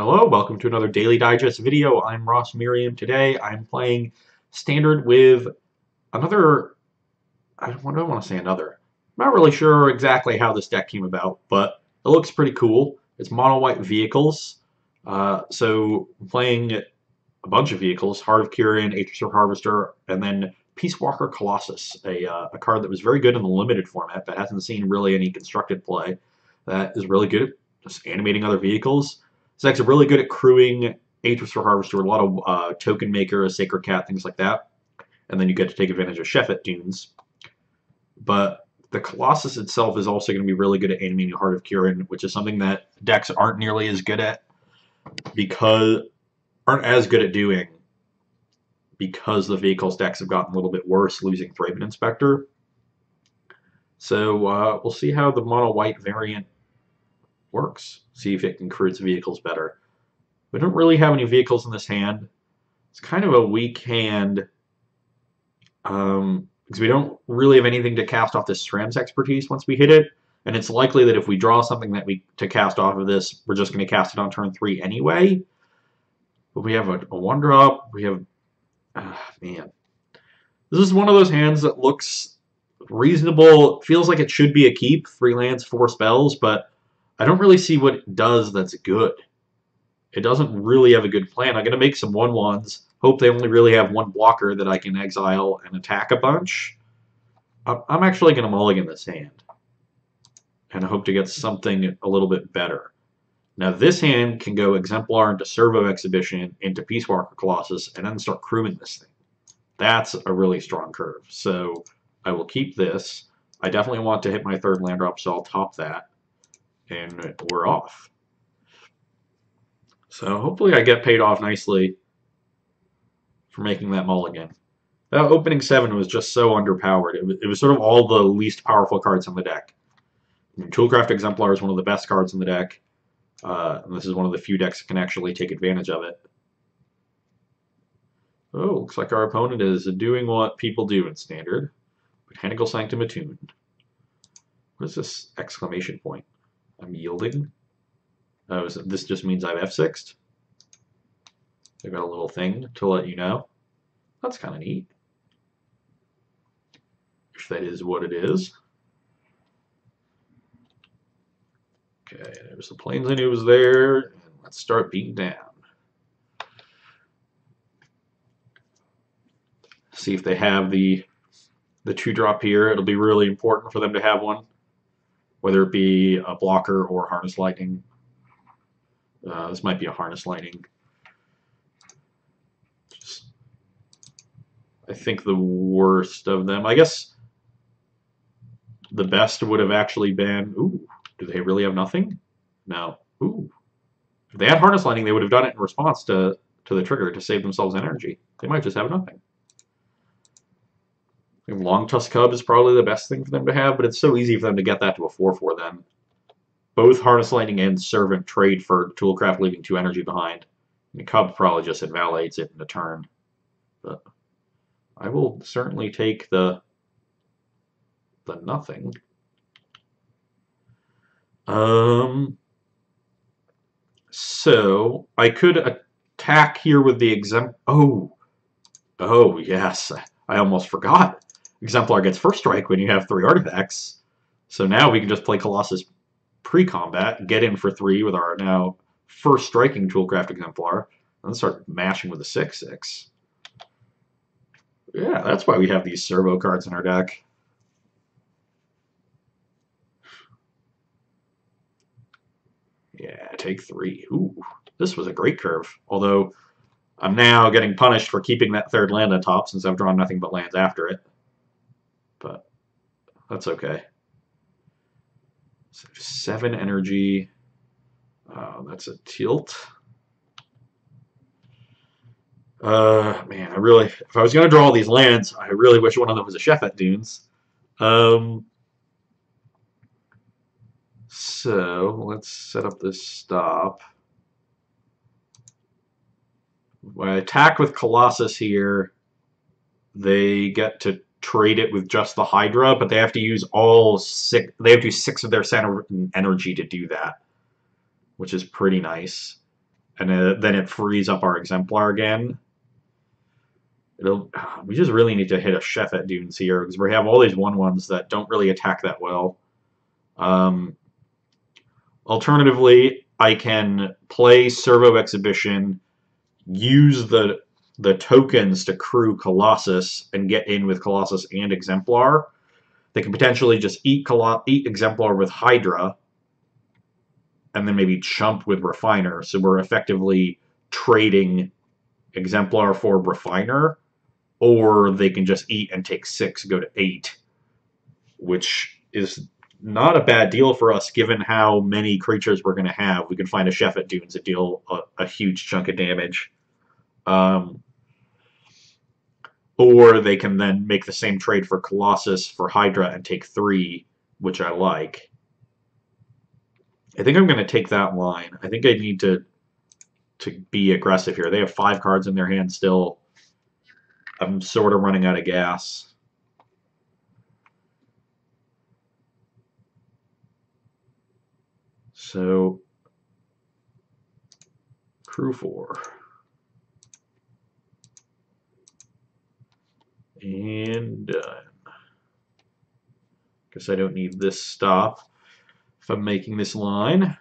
Hello, welcome to another Daily Digest video. I'm Merriam. Today I'm playing Standard with another, I don't want to say another. I'm not really sure exactly how this deck came about, but it looks pretty cool. It's mono white vehicles. So I'm playing a bunch of vehicles, Heart of Kirin, Aether Harvester, and then Peace Walker Colossus, a card that was very good in the limited format but hasn't seen really any constructed play. That is really good at just animating other vehicles. This deck's really good at crewing Aether Harvester, a lot of Token Maker, a Sacred Cat, things like that. And then you get to take advantage of Sheffet Dunes. But the Colossus itself is also going to be really good at animating Heart of Kirin, which is something that decks aren't nearly as good at doing because the vehicles decks have gotten a little bit worse, losing Thraben Inspector. So we'll see how the mono white variant works. See if it can crew its vehicles better. We don't really have any vehicles in this hand. It's kind of a weak hand because we don't really have anything to cast off this SRAM's expertise once we hit it. And it's likely that if we draw something to cast off of this, we're just going to cast it on turn 3 anyway. But we have a 1-drop. We have... man. This is one of those hands that looks reasonable. Feels like it should be a keep. 3 lands, 4 spells, but I don't really see what it does that's good. It doesn't really have a good plan. I'm going to make some 1/1s. Hope they only really have 1 blocker that I can exile and attack a bunch. I'm actually going to mulligan this hand. And I hope to get something a little bit better. Now this hand can go Exemplar into Servo Exhibition, into Peace Walker Colossus, and then start crewing this thing. That's a really strong curve. So I will keep this. I definitely want to hit my 3rd land drop, so I'll top that. And we're off. So hopefully I get paid off nicely for making that mulligan. That opening 7 was just so underpowered. It was sort of all the least powerful cards on the deck. I mean, Toolcraft Exemplar is one of the best cards in the deck. And this is one of the few decks that can actually take advantage of it. Oh, looks like our opponent is doing what people do in Standard. Botanical Sanctum attuned. What is this exclamation point? I'm yielding. Oh, this just means I've F6'd. They've got a little thing to let you know. That's kind of neat. If that is what it is. Okay, there's the planes I knew was there. And let's start beating down. See if they have the 2-drop here. It'll be really important for them to have one, whether it be a blocker or Harness Lightning. This might be a Harness Lightning. I think the worst of them. I guess the best would have actually been... Ooh, do they really have nothing? No. Ooh. If they had Harness Lightning, they would have done it in response to the trigger to save themselves energy. They might just have nothing. I think Long Tusk Cub is probably the best thing for them to have, but it's so easy for them to get that to a 4/4 then. Both Harness Lightning and Servant trade for Toolcraft, leaving 2 energy behind. And the Cub probably just invalidates it in a turn. But I will certainly take the nothing. So I could attack here with the Oh, yes. I almost forgot. Exemplar gets 1st strike when you have 3 artifacts. So now we can just play Colossus pre-combat, get in for 3 with our now 1st striking Toolcraft Exemplar, and then start mashing with a 6/6. Yeah, that's why we have these servo cards in our deck. Yeah, take 3. Ooh, this was a great curve. Although I'm now getting punished for keeping that 3rd land on top since I've drawn nothing but lands after it. But that's okay. So 7 energy. That's a tilt. Man, if I was going to draw all these lands, I really wish one of them was a Sheffet Dunes. So let's set up this stop. When I attack with Colossus here, they get to trade it with just the Hydra, but they have to use all 6. They have to use 6 of their center energy to do that, which is pretty nice. and then it frees up our Exemplar again. We just really need to hit a Chef at Dunes here because we have all these 1/1s that don't really attack that well. Alternatively, I can play Servo Exhibition, use the tokens to crew Colossus and get in with Colossus and Exemplar. They can potentially just eat Exemplar with Hydra and then maybe chump with Refiner. So we're effectively trading Exemplar for Refiner, or they can just eat and take 6, go to 8, which is not a bad deal for us given how many creatures we're going to have. We can find a Chef at Dunes that deal a huge chunk of damage. Or they can then make the same trade for Colossus for Hydra and take 3, which I like. I think I'm going to take that line. I think I need to be aggressive here. They have 5 cards in their hand still. I'm sort of running out of gas. So, crew 4. And done. Guess I don't need this stop if I'm making this line.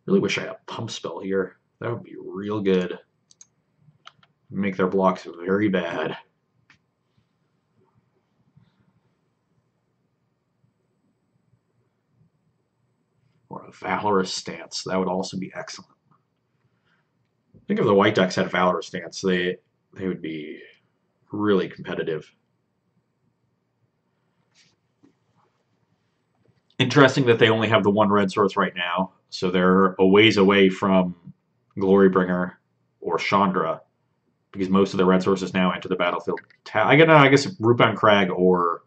Really wish I had a pump spell here. That would be real good. Make their blocks very bad. Or a Valorous Stance. That would also be excellent. I think if the white decks had a Valorous Stance, they would be really competitive. Interesting that they only have the 1 red source right now, so they're a ways away from Glorybringer or Chandra, because most of the red sources now enter the battlefield. I guess Rootbound Crag or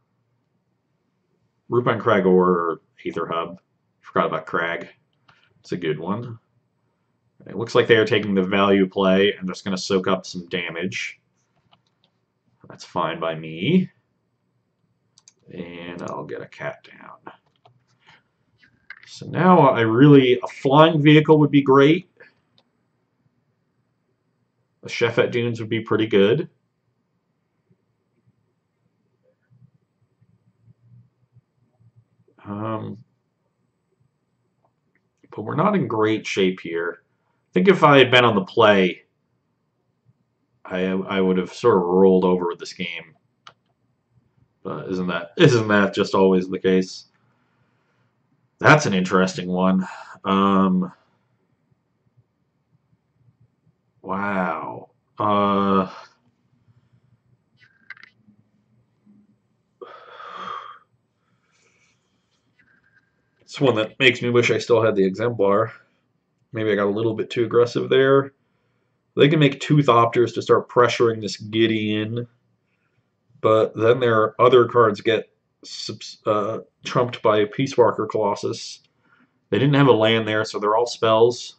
Aether Hub. Forgot about Crag. It's a good one. It looks like they are taking the value play and just going to soak up some damage. That's fine by me. And I'll get a cat down. So now a flying vehicle would be great. A Chef at Dunes would be pretty good. But we're not in great shape here. I think if I had been on the play, I would have sort of rolled over this game. But isn't that just always the case? That's an interesting one. Wow. It's one that makes me wish I still had the Exemplar. Maybe I got a little bit too aggressive there. They can make 2 Thopters to start pressuring this Gideon, but then their other cards get trumped by a Peacewalker Colossus. They didn't have a land there, so they're all spells.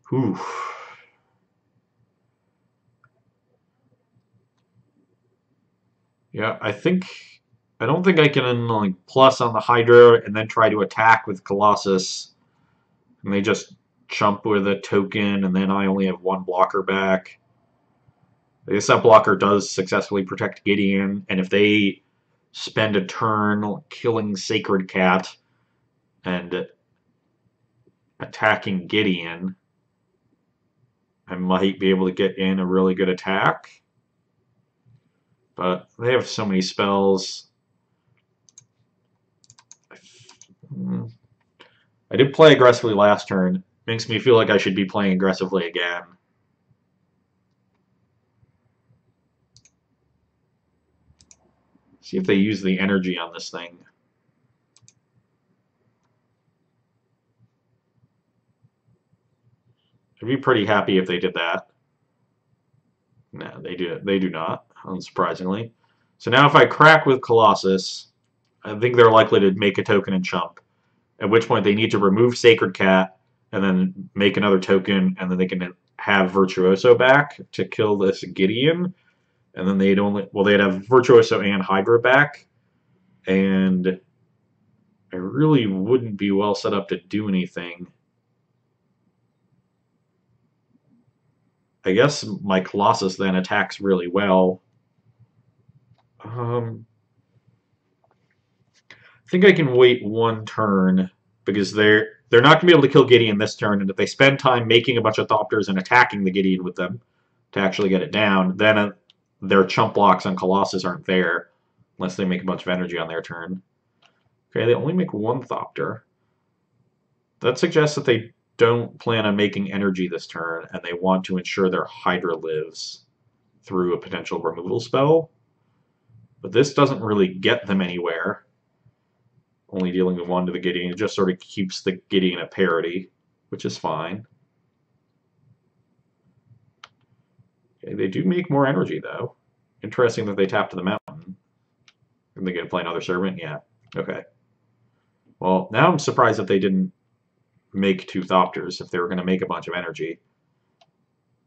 Whew. Yeah, I don't think I can like plus on the Hydra and then try to attack with Colossus. And they just chump with a token, and then I only have 1 blocker back. I guess that blocker does successfully protect Gideon, and if they spend a turn killing Sacred Cat and attacking Gideon, I might be able to get in a really good attack. But they have so many spells. I did play aggressively last turn. Makes me feel like I should be playing aggressively again. See if they use the energy on this thing. I'd be pretty happy if they did that. No, they do not, unsurprisingly. So now if I crack with Colossus, I think they're likely to make a token and chump. At which point they need to remove Sacred Cat and then make another token, and then they can have Virtuoso back to kill this Gideon. And then they'd have Virtuoso and Hydra back. And I really wouldn't be well set up to do anything. I guess my Colossus then attacks really well. I think I can wait one turn because they're not going to be able to kill Gideon this turn, and if they spend time making a bunch of Thopters and attacking the Gideon with them to actually get it down, then their chump blocks on Colossus aren't there unless they make a bunch of energy on their turn. Okay, they only make one Thopter. That suggests that they don't plan on making energy this turn, and they want to ensure their Hydra lives through a potential removal spell. But this doesn't really get them anywhere. Only dealing the 1 to the Gideon. It just sort of keeps the Gideon at parity, which is fine. Okay, they do make more energy, though. Interesting that they tap to the mountain. Are they going to play another Servant? Yeah. Okay. Well, now I'm surprised that they didn't make 2 Thopters if they were going to make a bunch of energy.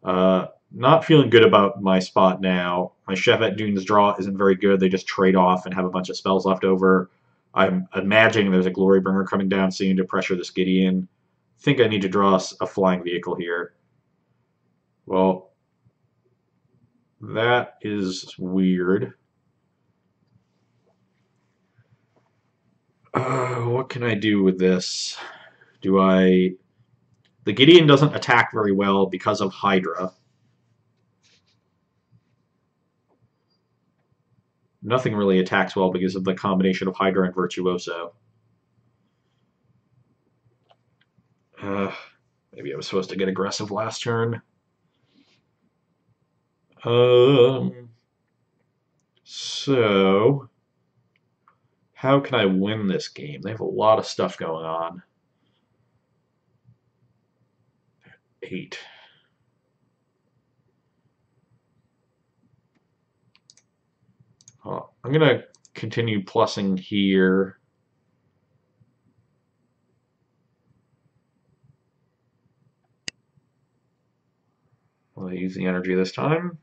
Not feeling good about my spot now. My Chef at Dune's draw isn't very good. They just trade off and have a bunch of spells left over. I'm imagining there's a Glorybringer coming down soon to pressure this Gideon. I think I need to draw a flying vehicle here. Well, that is weird. What can I do with this? The Gideon doesn't attack very well because of Hydra. Nothing really attacks well because of the combination of Hydra and Virtuoso. Maybe I was supposed to get aggressive last turn. So, how can I win this game? They have a lot of stuff going on. 8. I'm going to continue plussing here. Will I use the energy this time?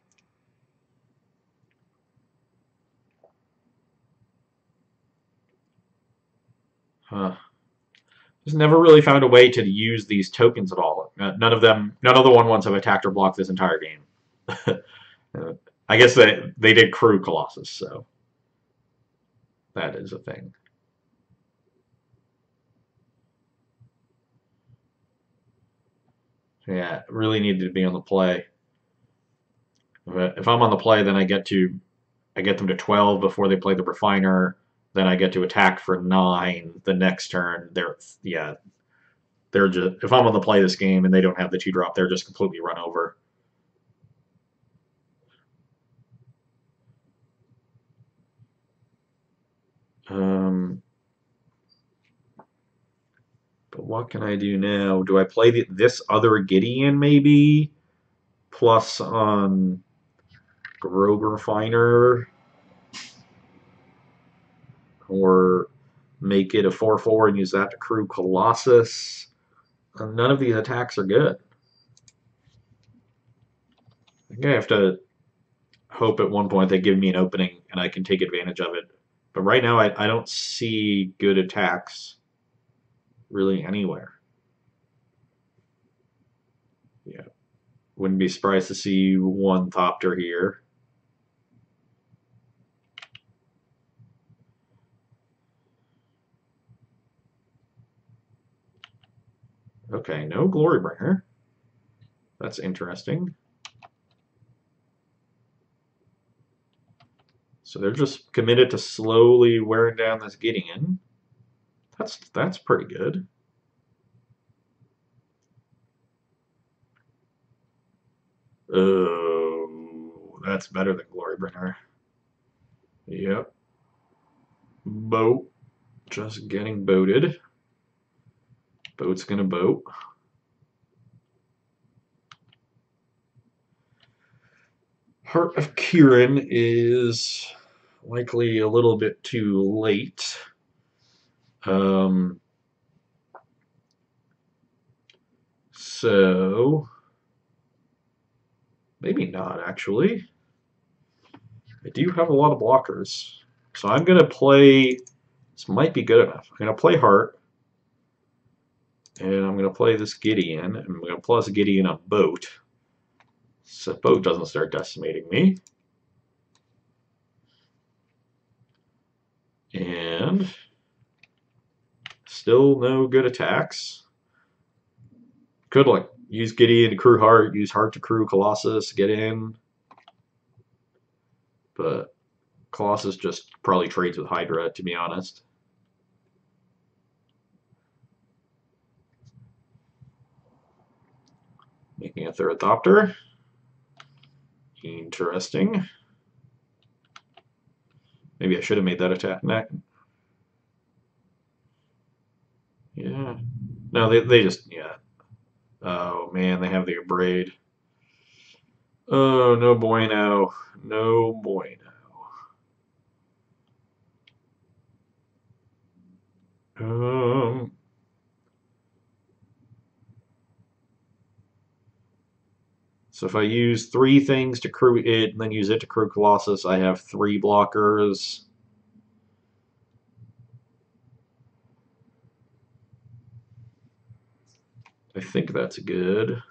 Just never really found a way to use these tokens at all. None of the 1/1s have attacked or blocked this entire game. I guess they did crew Colossus, so that is a thing. Yeah, really needed to be on the play. If I'm on the play, then I get them to 12 before they play the Refiner. Then I get to attack for 9 the next turn. They're just, if I'm on the play this game and they don't have the 2-drop, they're just completely run over. But what can I do now? Do I play this other Gideon maybe? Plus on Rogue Refiner? Or make it a 4/4 and use that to crew Colossus? None of these attacks are good. I think I have to hope at one point they give me an opening and I can take advantage of it. But right now I don't see good attacks really anywhere. Yeah. Wouldn't be surprised to see 1 Thopter here. Okay, no Glorybringer. That's interesting. So they're just committed to slowly wearing down this Gideon. That's pretty good. Oh, that's better than Glorybringer. Yep. Boat. Just getting boated. Boat's gonna boat. Heart of Kieran is likely a little bit too late. So maybe not actually. I do have a lot of blockers. So I'm going to play This might be good enough. I'm going to play Heart, and I'm going to play this Gideon, and I'm going to plus Gideon on Boat, so Boat doesn't start decimating me. And still no good attacks. Could like use Gideon to crew Heart, use Heart to crew Colossus, get in. But Colossus just probably trades with Hydra, to be honest. Making a third Thopter. Interesting. Maybe I should have made that attack. Yeah. No, they just, yeah. Oh, man, they have the Abrade. Oh, no bueno. No bueno. So if I use 3 things to crew it, and then use it to crew Colossus, I have 3 blockers. I think that's good.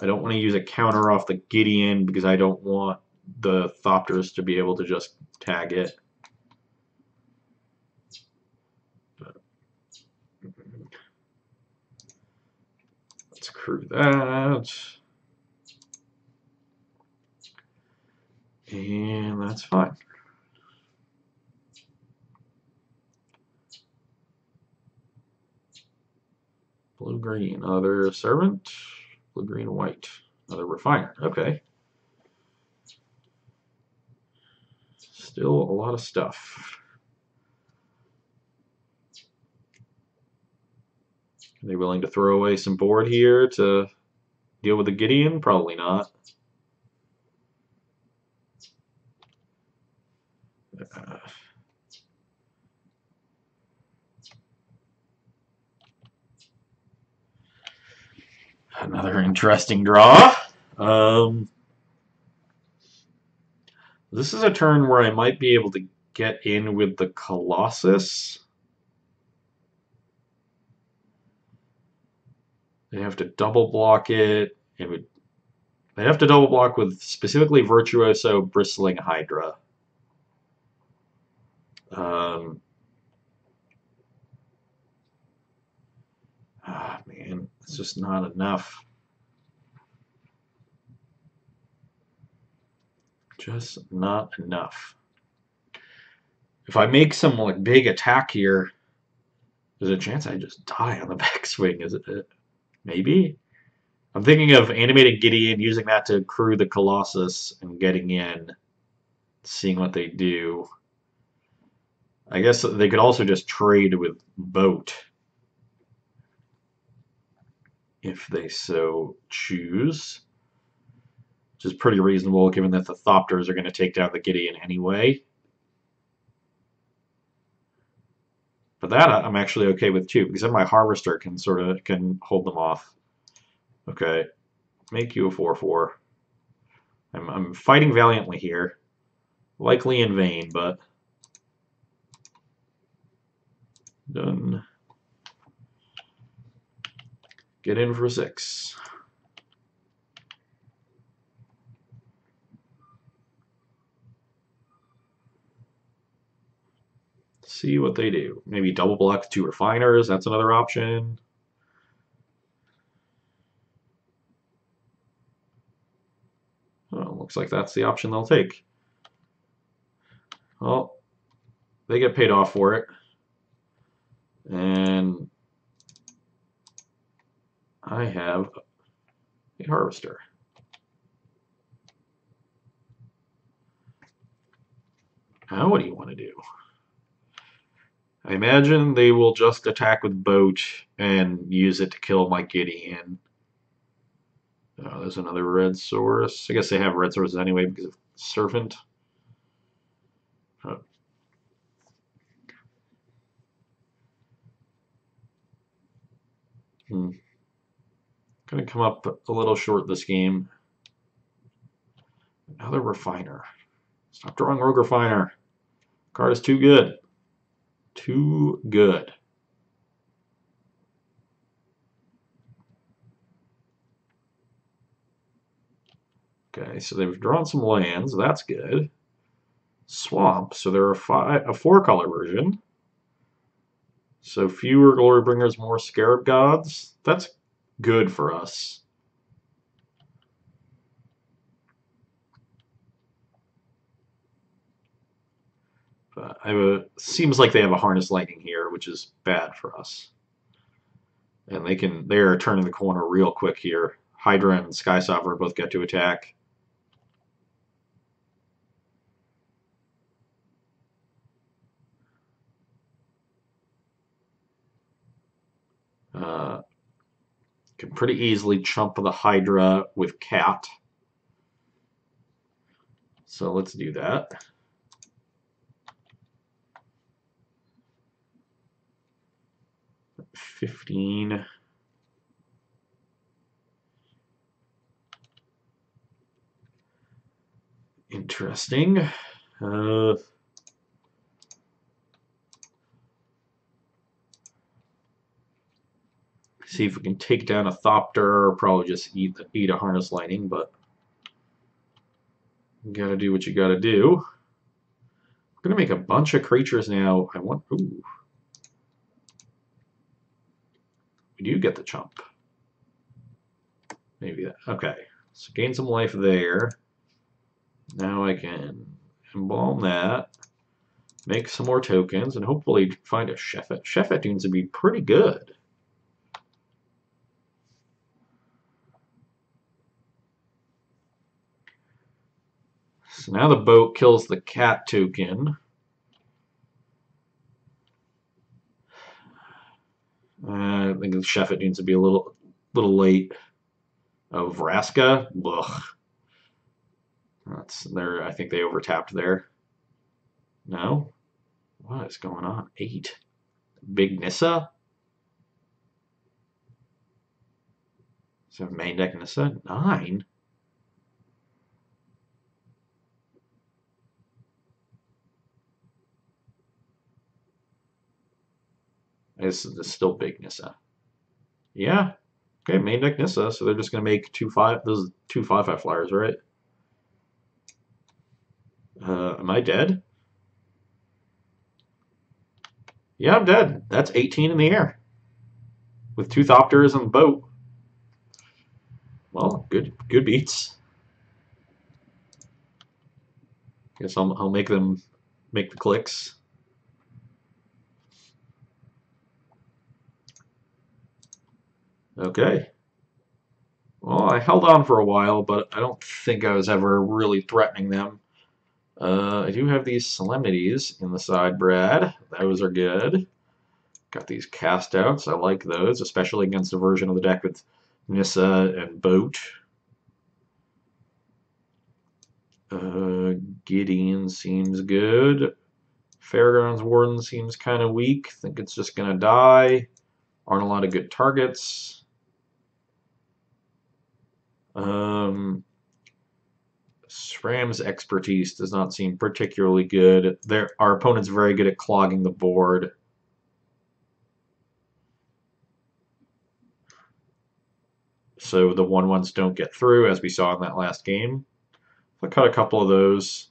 I don't want to use a counter off the Gideon because I don't want the Thopters to be able to just tag it. But, let's crew that. And that's fine. Blue-green, another Servant. Blue-green, white, another Refiner. Okay. Still a lot of stuff. Are they willing to throw away some board here to deal with the Gideon? Probably not. Another interesting draw. This is a turn where I might be able to get in with the Colossus. They have to double block it. They have to double block with specifically Virtuoso Bristling Hydra. Man, it's just not enough. Just not enough. If I make some like big attack here, there's a chance I just die on the backswing. Is it? Maybe? I'm thinking of animating Gideon, using that to crew the Colossus and getting in, seeing what they do. I guess they could also just trade with Boat if they so choose, which is pretty reasonable given that the Thopters are going to take down the Gideon anyway. But that I'm actually okay with too, because then my Harvester can can hold them off. Okay, make you a 4/4. I'm fighting valiantly here, likely in vain, but done. Get in for 6. See what they do. Maybe double block 2 Refiners. That's another option. Well, looks like that's the option they'll take. Well, they get paid off for it. And I have a Harvester. Now what do you want to do? I imagine they will just attack with Boat and use it to kill my Gideon. Oh, there's another red source. I guess they have red sources anyway because of Servant. Oh. Gonna come up a little short this game. Another Refiner. Stop drawing Rogue Refiner. Card is too good. Too good. Okay, so they've drawn some lands. That's good. Swamp. So there are a 4-color version. So fewer Glory Bringers, more Scarab Gods. That's good for us. But seems like they have a Harness Lightning here, which is bad for us. And they're turning the corner real quick here. Hydra and Sky Sovereign both get to attack. Can pretty easily chump the Hydra with Cat. So let's do that. $15. Interesting. See if we can take down a Thopter, or probably just eat a Harness Lightning, but you gotta do what you gotta do. I'm gonna make a bunch of creatures now. Ooh. We do get the chump. Maybe that. Okay. So gain some life there. Now I can embalm that, make some more tokens, and hopefully find a Sheffet. Sheffet seems to be pretty good. So now the boat kills the cat token. I think the Sheffet needs to be a little late. Oh, Vraska? Ugh. That's there. I think they overtapped there. No? What is going on? 8. Big Nissa? So main deck Nissa? 9? This is still big Nissa. Yeah. Okay, main deck Nissa, so they're just gonna make 2/5. Those 2/5/5 flyers, right? Am I dead? Yeah, I'm dead. That's 18 in the air. With 2 Thopters on the boat. Well, good beats. Guess I'll make them make the clicks. Okay. Well, I held on for a while, but I don't think I was ever really threatening them. I do have these Solemnities in the side, Brad. Those are good. Got these cast outs. I like those, especially against a version of the deck with Nissa and Boat. Gideon seems good. Fairgrounds Warden seems kind of weak. Think it's just going to die. Aren't a lot of good targets. SRAM's expertise does not seem particularly good. Our opponent's very good at clogging the board. So the 1/1s don't get through, as we saw in that last game. I'll cut a couple of those.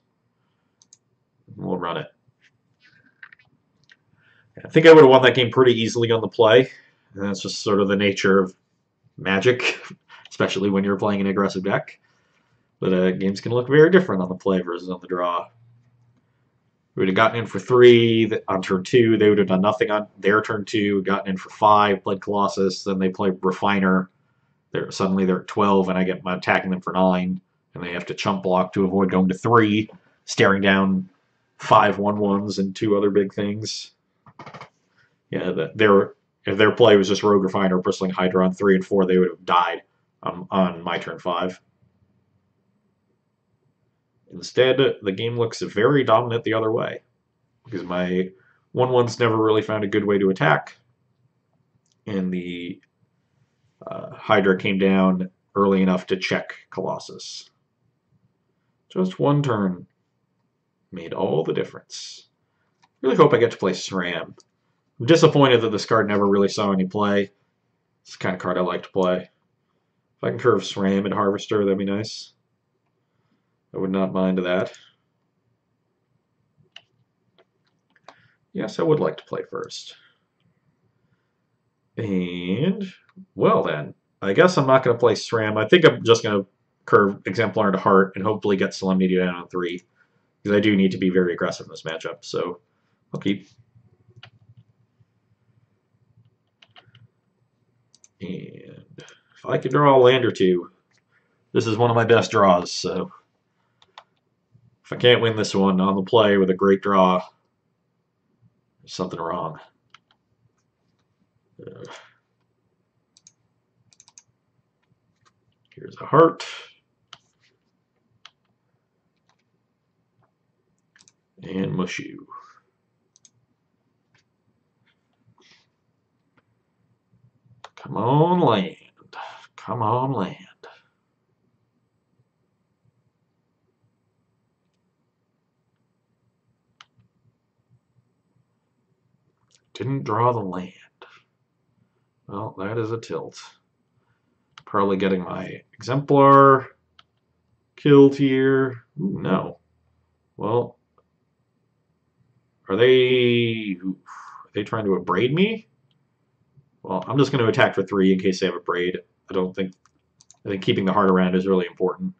We'll run it. I think I would have won that game pretty easily on the play. And that's just sort of the nature of Magic, especially when you're playing an aggressive deck. But games can look very different on the play versus on the draw. We would have gotten in for 3 on turn 2. They would have done nothing on their turn 2. Gotten in for 5, played Colossus. Then they play Refiner. Suddenly they're at 12, and I'm attacking them for 9. And they have to chump block to avoid going to 3, staring down 5 1/1s and 2 other big things. Yeah, if their play was just Rogue Refiner, Bristling Hydra on 3 and 4, they would have died on my turn 5. Instead, the game looks very dominant the other way, because my 1/1s never really found a good way to attack, and the Hydra came down early enough to check Colossus. Just one turn made all the difference. Really hope I get to play SRAM. I'm disappointed that this card never really saw any play. It's the kind of card I like to play. If I can curve SRAM and Harvester, that'd be nice. I would not mind that. Yes, I would like to play first. And, well then, I guess I'm not going to play SRAM. I think I'm just going to curve Exemplar into Heart and hopefully get Solemnity down on 3. Because I do need to be very aggressive in this matchup, so I'll keep. And if I can draw a land or two, this is one of my best draws, so if I can't win this one on the play with a great draw, there's something wrong. Here's a heart. And Mushu. Come on, land. Come on, land. Didn't draw the land. Well, that is a tilt. Probably getting my Exemplar killed here. Ooh, no. Well, are they trying to abrade me? Well, I'm just going to attack for 3 in case they have a braid. I think keeping the heart around is really important.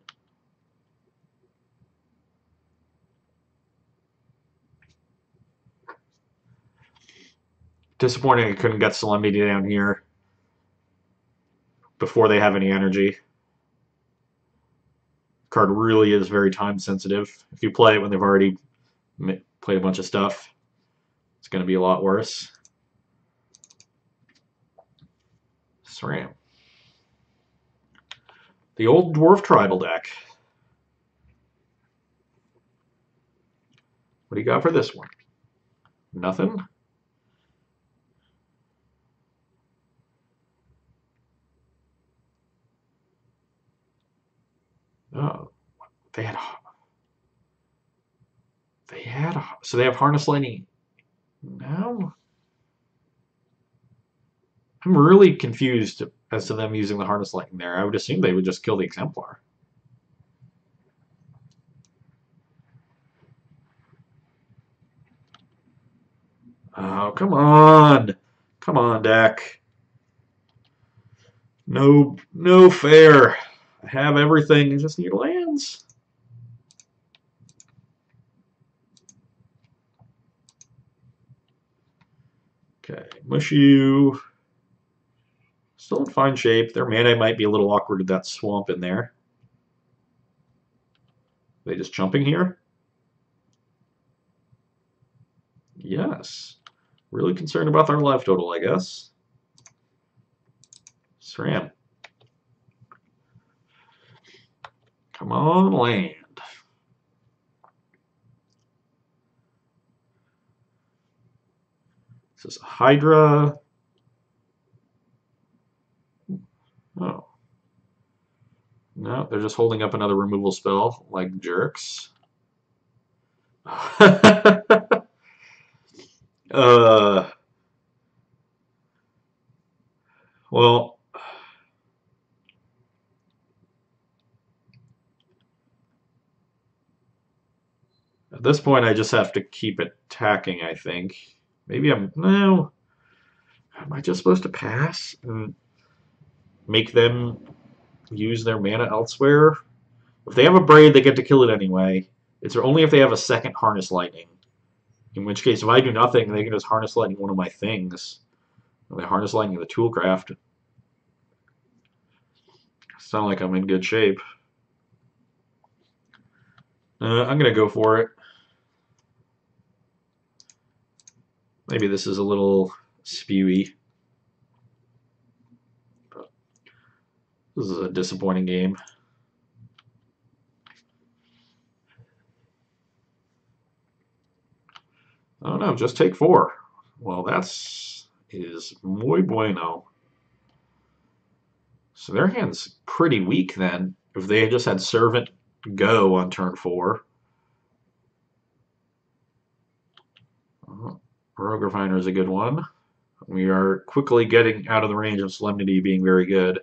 Disappointing I couldn't get Solemnity down here before they have any energy. Card really is very time sensitive. If you play it when they've already played a bunch of stuff, it's going to be a lot worse. SRAM. The old Dwarf Tribal deck. What do you got for this one? Nothing? Oh, so they have Harness Lightning now? I'm really confused as to them using the Harness Lightning there. I would assume they would just kill the Exemplar. Oh, come on. Come on, deck. No fair. I have everything. I just need lands. Okay, Mushu. Still in fine shape. Their mana might be a little awkward with that swamp in there. Are they just jumping here? Yes. Really concerned about their life total, I guess. SRAM. Come on, land. This is a Hydra. Oh. No, they're just holding up another removal spell, like jerks. Well, at this point, I just have to keep attacking, I think. Maybe no. Am I just supposed to pass and make them use their mana elsewhere? If they have a braid, they get to kill it anyway. It's only if they have a second Harness Lightning. In which case, if I do nothing, they can just Harness Lightning one of my things. They Harness Lightning the Toolcraft. Sound like I'm in good shape. I'm going to go for it. Maybe this is a little spewy. But this is a disappointing game. Oh no, just take 4. Well, is muy bueno. So their hand's pretty weak then. If they just had Servant go on turn 4. Rogue Refiner is a good one. We are quickly getting out of the range of Solemnity being very good.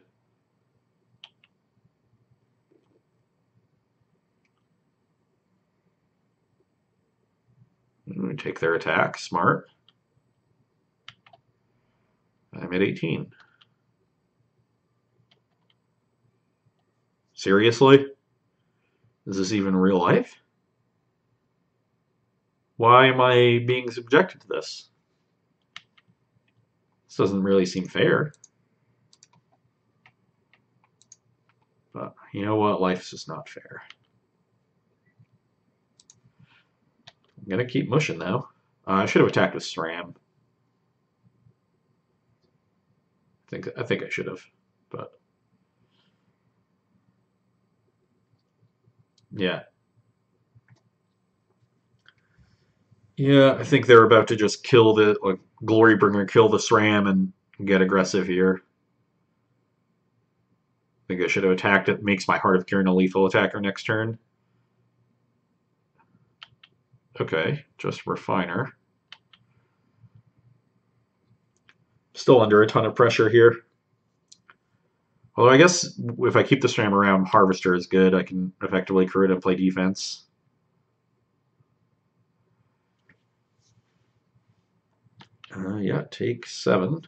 We take their attack. Smart. I'm at 18. Seriously? Is this even real life? Why am I being subjected to this? This doesn't really seem fair. But you know what? Life's just not fair. I'm going to keep mushing, though. I should have attacked with SRAM. I think I should have, but yeah. Yeah, I think they're about to just kill the Glorybringer, kill the SRAM, and get aggressive here. I think I should have attacked it. Makes my Heart of Kieran a lethal attacker next turn. Okay, just Refiner. Still under a ton of pressure here. Although I guess if I keep the SRAM around, Harvester is good. I can effectively crew it and play defense. Yeah, take 7.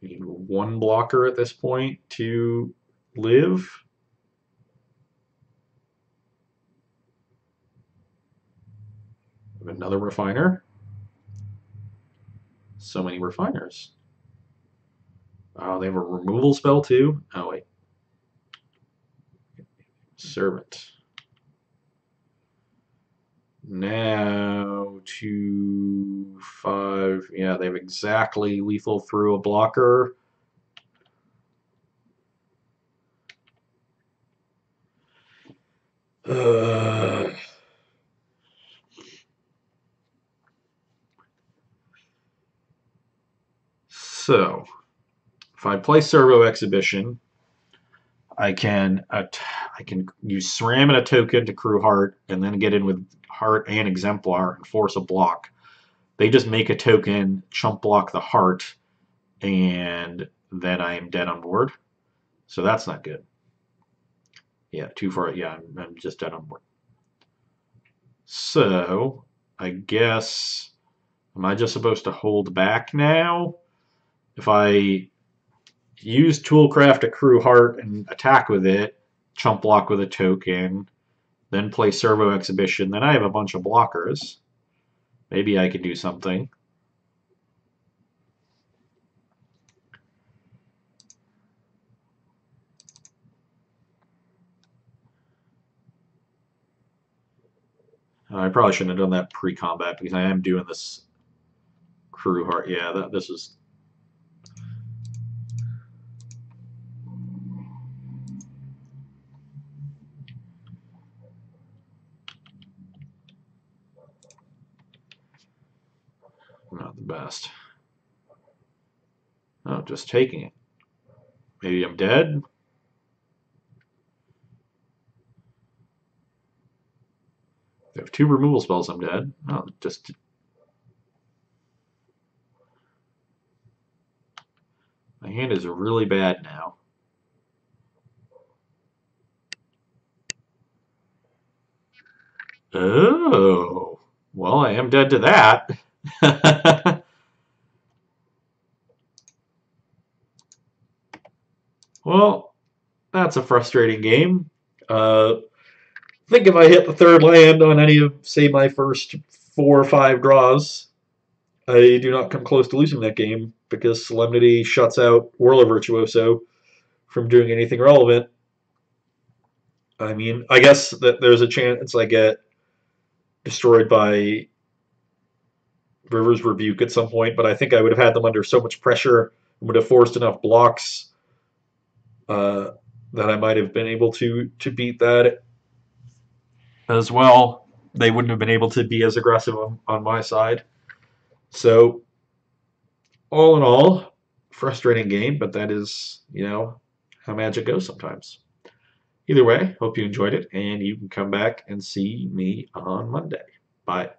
Need 1 blocker at this point to live. Another Refiner. So many Refiners. Oh, they have a removal spell too? Oh, wait. Servant. Now 2, 5. Yeah, they have exactly lethal through a blocker. So, if I play Servo Exhibition, I can use SRAM and a token to crew Heart, and then get in with Heart and Exemplar and force a block. They just make a token, chump block the Heart, and then I am dead on board. So that's not good. Yeah, too far. Yeah, I'm just dead on board. So I guess, am I just supposed to hold back now? If I use Toolcraft to crew Heart and attack with it, chump block with a token, then play Servo Exhibition, then I have a bunch of blockers. Maybe I can do something. I probably shouldn't have done that pre-combat because I am doing this crew Heart. Yeah, this is. Not the best. Oh, just taking it. Maybe I'm dead. If I have 2 removal spells, I'm dead. Oh, just. My hand is really bad now. Oh, well, I am dead to that. Well, that's a frustrating game. I think if I hit the 3rd land on any of, say, my first 4 or 5 draws, I do not come close to losing that game because Solemnity shuts out Whirler Virtuoso from doing anything relevant. I mean, I guess that there's a chance I get destroyed by River's Rebuke at some point, but I think I would have had them under so much pressure and would have forced enough blocks that I might have been able to beat that as well. They wouldn't have been able to be as aggressive on my side. So, all in all, frustrating game, but that is, how Magic goes sometimes. Either way, hope you enjoyed it, and you can come back and see me on Monday. Bye.